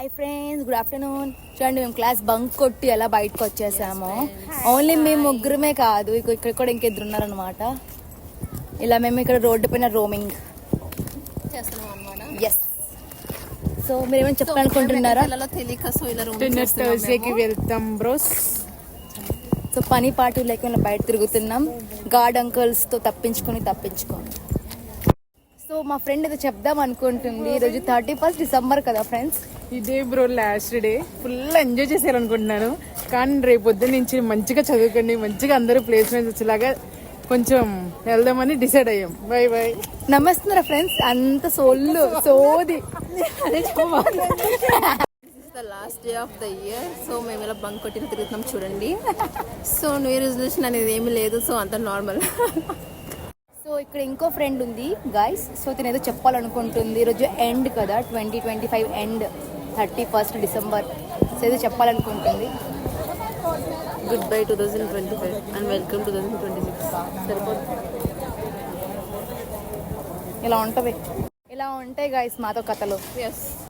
Hi friends, good afternoon. చూడండి, మేము class bunk కొట్టి ఎలా బయటకు వచ్చేసాము. ఓన్లీ మేము ముగ్గురమే కాదు, ఇక్కడ కూడా ఇంకిద్దరు ఉన్నారనమాట. ఇలా మేము ఇక్కడ రోడ్డు పైన రోమింగ్ చేస్తున్నాం అన్నమాట. ఎస్. సో మీరేమైనా చెప్పాలనుకుంటున్నారా? థర్స్డేకి వెళ్తాం బ్రోస్. సో పని పాటు లేకుండా బయట తిరుగుతున్నాం, గార్డ్ అంకుల్స్ తో తప్పించుకొని. సో మా ఫ్రెండ్ ఏదో చెప్దాం అనుకుంటుంది. ఈరోజు 31st డిసెంబర్ కదా ఫ్రెండ్స్. ఇదే bro last day. Full enjoy చేసేయాలనుకుంటున్నాను, కానీ రేపు పొద్దున్న నుంచి మంచిగా చదువుకోండి, మంచిగా అందరూ ప్లేస్మెంట్స్ వచ్చేలాగా కొంచెం వెళ్దామని డిసైడ్ అయ్యాం. Bye bye. నమస్తున్నారా ఫ్రెండ్స్? అంత సోది last day of the year. So మేము ఇలా బంక్ కొట్టి తిరుగుతున్నాం చూడండి. సో న్యూ ఇయర్ రెజల్యూషన్ అనేది ఏమీ లేదు, సో అంత నార్మల్. సో ఇక్కడ ఇంకో ఫ్రెండ్ ఉంది గైస్. సో తిన ఏదో చెప్పాలనుకుంటుంది. ఈరోజు ఎండ్ కదా, 2025 ఎండ్, 31st డిసెంబర్. సో ఏదో చెప్పాలనుకుంటుంది. Goodbye 2025 and welcome 2026. సరిపోతుంది. ఇలా ఉంటాయి గైస్ మాతో కథలు. ఎస్.